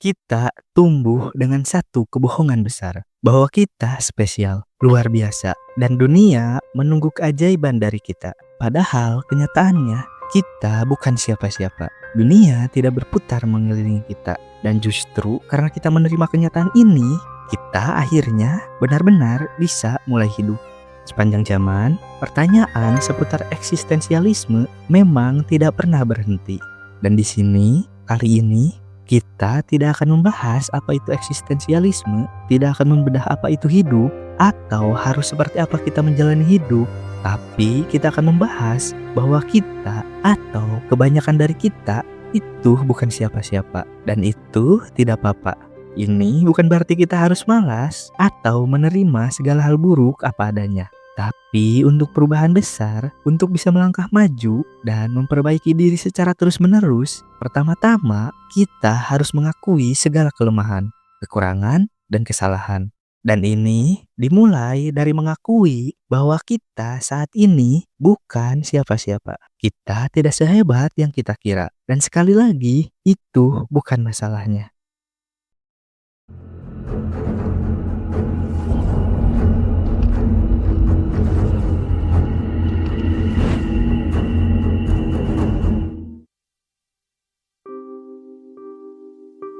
Kita tumbuh dengan satu kebohongan besar, bahwa kita spesial, luar biasa, dan dunia menunggu keajaiban dari kita. Padahal kenyataannya, kita bukan siapa-siapa. Dunia tidak berputar mengelilingi kita. Dan justru karena kita menerima kenyataan ini, kita akhirnya benar-benar bisa mulai hidup. Sepanjang zaman, pertanyaan seputar eksistensialisme memang tidak pernah berhenti. Dan di sini, kali ini, kita tidak akan membahas apa itu eksistensialisme, tidak akan membedah apa itu hidup, atau harus seperti apa kita menjalani hidup. Tapi kita akan membahas bahwa kita atau kebanyakan dari kita itu bukan siapa-siapa. Dan itu tidak apa-apa. Ini bukan berarti kita harus malas atau menerima segala hal buruk apa adanya. Tapi untuk perubahan besar, untuk bisa melangkah maju dan memperbaiki diri secara terus-menerus, pertama-tama kita harus mengakui segala kelemahan, kekurangan, dan kesalahan. Dan ini dimulai dari mengakui bahwa kita saat ini bukan siapa-siapa. Kita tidak sehebat yang kita kira. Dan sekali lagi, itu bukan masalahnya.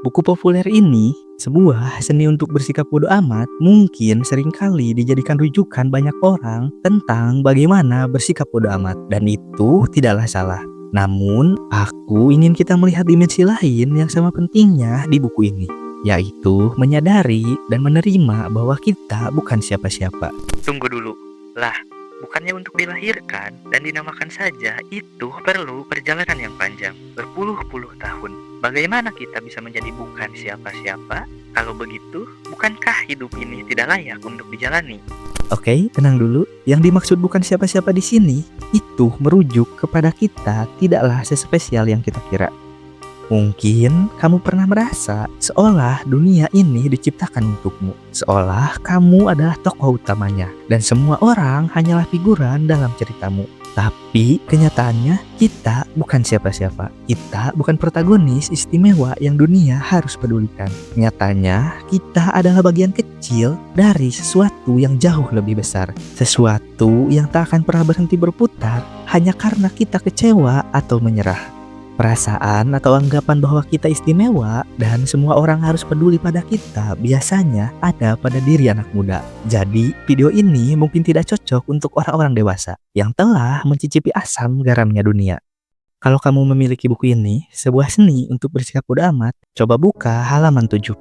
Buku populer ini, sebuah seni untuk bersikap bodoh amat, mungkin seringkali dijadikan rujukan banyak orang tentang bagaimana bersikap bodoh amat. Dan itu tidaklah salah. Namun, aku ingin kita melihat dimensi lain yang sama pentingnya di buku ini, yaitu menyadari dan menerima bahwa kita bukan siapa-siapa. Tunggu dulu, lah, bukannya untuk dilahirkan dan dinamakan saja itu perlu perjalanan yang panjang, berpuluh-puluh tahun. Bagaimana kita bisa menjadi bukan siapa-siapa? Kalau begitu, bukankah hidup ini tidak layak untuk dijalani? Oke, tenang dulu. Yang dimaksud bukan siapa-siapa di sini, itu merujuk kepada kita tidaklah sespesial yang kita kira. Mungkin kamu pernah merasa seolah dunia ini diciptakan untukmu, seolah kamu adalah tokoh utamanya, dan semua orang hanyalah figuran dalam ceritamu. Tapi kenyataannya kita bukan siapa-siapa. Kita bukan protagonis istimewa yang dunia harus pedulikan. Nyatanya kita adalah bagian kecil dari sesuatu yang jauh lebih besar. Sesuatu yang tak akan pernah berhenti berputar hanya karena kita kecewa atau menyerah. Perasaan atau anggapan bahwa kita istimewa dan semua orang harus peduli pada kita biasanya ada pada diri anak muda. Jadi, video ini mungkin tidak cocok untuk orang-orang dewasa yang telah mencicipi asam garamnya dunia. Kalau kamu memiliki buku ini, sebuah seni untuk bersikap bodoh amat, coba buka halaman 70.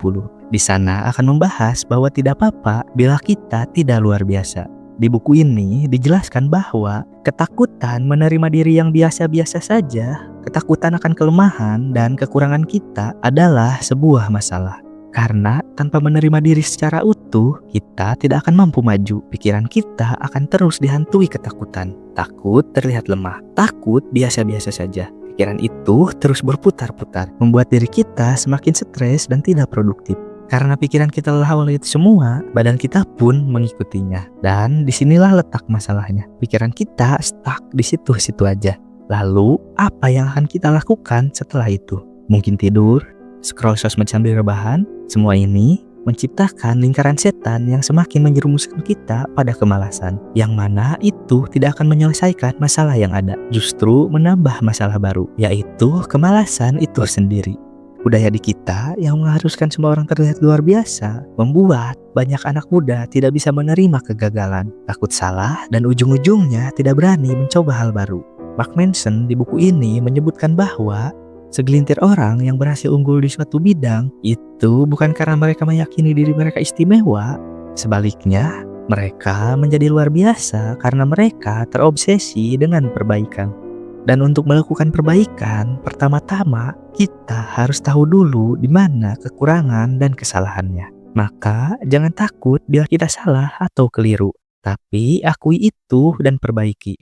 Di sana akan membahas bahwa tidak apa-apa bila kita tidak luar biasa. Di buku ini dijelaskan bahwa ketakutan menerima diri yang biasa-biasa saja, ketakutan akan kelemahan dan kekurangan kita adalah sebuah masalah. Karena tanpa menerima diri secara utuh, kita tidak akan mampu maju. Pikiran kita akan terus dihantui ketakutan. Takut terlihat lemah, takut biasa-biasa saja. Pikiran itu terus berputar-putar, membuat diri kita semakin stres dan tidak produktif. Karena pikiran kita lelah oleh itu semua, badan kita pun mengikutinya. Dan disinilah letak masalahnya. Pikiran kita stuck di situ-situ aja. Lalu, apa yang akan kita lakukan setelah itu? Mungkin tidur, scroll sosmed sambil rebahan. Semua ini menciptakan lingkaran setan yang semakin menjerumuskan kita pada kemalasan. Yang mana itu tidak akan menyelesaikan masalah yang ada. Justru menambah masalah baru, yaitu kemalasan itu sendiri. Budaya di kita yang mengharuskan semua orang terlihat luar biasa membuat banyak anak muda tidak bisa menerima kegagalan, takut salah, dan ujung-ujungnya tidak berani mencoba hal baru. Mark Manson di buku ini menyebutkan bahwa segelintir orang yang berhasil unggul di suatu bidang itu bukan karena mereka meyakini diri mereka istimewa. Sebaliknya, mereka menjadi luar biasa karena mereka terobsesi dengan perbaikan. Dan untuk melakukan perbaikan, pertama-tama kita harus tahu dulu di mana kekurangan dan kesalahannya. Maka jangan takut bila kita salah atau keliru, tapi akui itu dan perbaiki.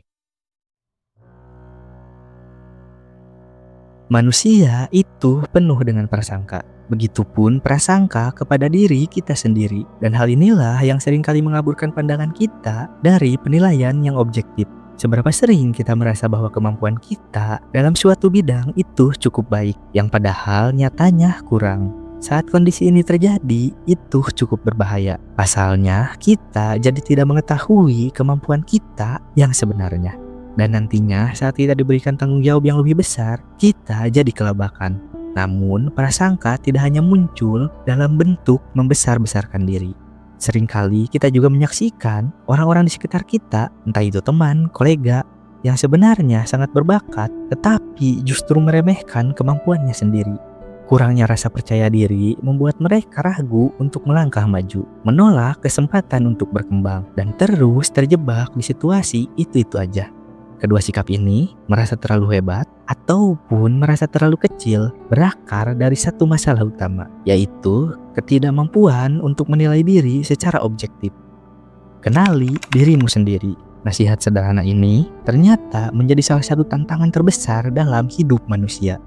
Manusia itu penuh dengan prasangka. Begitupun prasangka kepada diri kita sendiri. Dan hal inilah yang seringkali mengaburkan pandangan kita dari penilaian yang objektif. Seberapa sering kita merasa bahwa kemampuan kita dalam suatu bidang itu cukup baik, yang padahal nyatanya kurang. Saat kondisi ini terjadi, itu cukup berbahaya. Pasalnya, kita jadi tidak mengetahui kemampuan kita yang sebenarnya. Dan nantinya saat kita diberikan tanggung jawab yang lebih besar, kita jadi kelabakan. Namun, prasangka tidak hanya muncul dalam bentuk membesar-besarkan diri. Seringkali kita juga menyaksikan orang-orang di sekitar kita, entah itu teman, kolega, yang sebenarnya sangat berbakat, tetapi justru meremehkan kemampuannya sendiri. Kurangnya rasa percaya diri membuat mereka ragu untuk melangkah maju, menolak kesempatan untuk berkembang, dan terus terjebak di situasi itu-itu aja. Kedua sikap ini, merasa terlalu hebat ataupun merasa terlalu kecil, berakar dari satu masalah utama, yaitu ketidakmampuan untuk menilai diri secara objektif. Kenali dirimu sendiri. Nasihat sederhana ini ternyata menjadi salah satu tantangan terbesar dalam hidup manusia.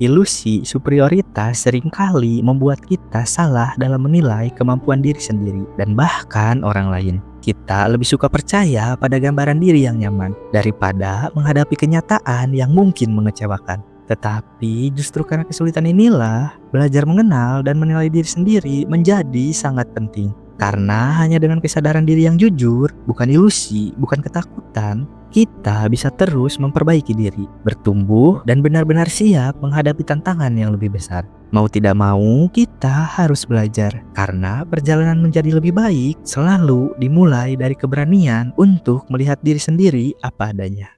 Ilusi superioritas seringkali membuat kita salah dalam menilai kemampuan diri sendiri dan bahkan orang lain. Kita lebih suka percaya pada gambaran diri yang nyaman daripada menghadapi kenyataan yang mungkin mengecewakan. Tetapi justru karena kesulitan inilah belajar mengenal dan menilai diri sendiri menjadi sangat penting. Karena hanya dengan kesadaran diri yang jujur, bukan ilusi, bukan ketakutan, kita bisa terus memperbaiki diri, bertumbuh, dan benar-benar siap menghadapi tantangan yang lebih besar. Mau tidak mau, kita harus belajar, karena perjalanan menjadi lebih baik selalu dimulai dari keberanian untuk melihat diri sendiri apa adanya.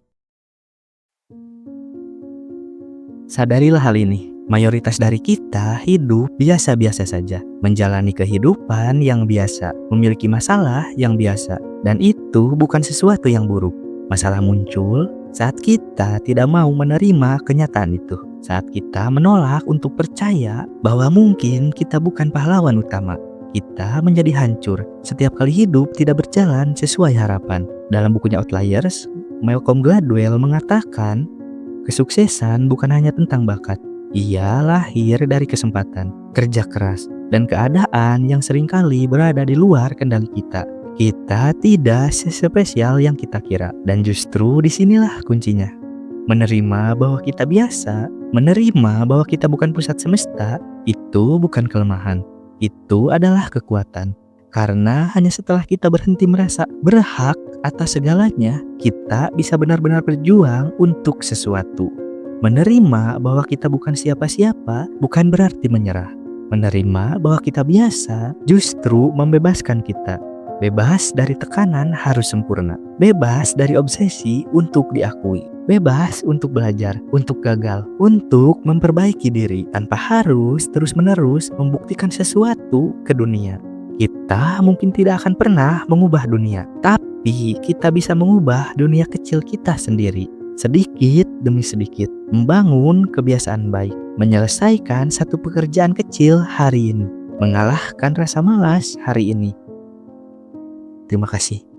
Sadarilah hal ini. Mayoritas dari kita hidup biasa-biasa saja, menjalani kehidupan yang biasa, memiliki masalah yang biasa, dan itu bukan sesuatu yang buruk. Masalah muncul saat kita tidak mau menerima kenyataan itu, saat kita menolak untuk percaya bahwa mungkin kita bukan pahlawan utama. Kita menjadi hancur setiap kali hidup tidak berjalan sesuai harapan. Dalam bukunya Outliers, Malcolm Gladwell mengatakan, kesuksesan bukan hanya tentang bakat. Ia lahir dari kesempatan, kerja keras, dan keadaan yang seringkali berada di luar kendali kita. Kita tidak sespesial yang kita kira, dan justru disinilah kuncinya. Menerima bahwa kita biasa, menerima bahwa kita bukan pusat semesta, itu bukan kelemahan. Itu adalah kekuatan. Karena hanya setelah kita berhenti merasa berhak atas segalanya, kita bisa benar-benar berjuang untuk sesuatu. Menerima bahwa kita bukan siapa-siapa bukan berarti menyerah. Menerima bahwa kita biasa justru membebaskan kita. Bebas dari tekanan harus sempurna. Bebas dari obsesi untuk diakui. Bebas untuk belajar, untuk gagal, untuk memperbaiki diri tanpa harus terus-menerus membuktikan sesuatu ke dunia. Kita mungkin tidak akan pernah mengubah dunia, tapi kita bisa mengubah dunia kecil kita sendiri. Sedikit demi sedikit, membangun kebiasaan baik, menyelesaikan satu pekerjaan kecil hari ini, mengalahkan rasa malas hari ini. Terima kasih.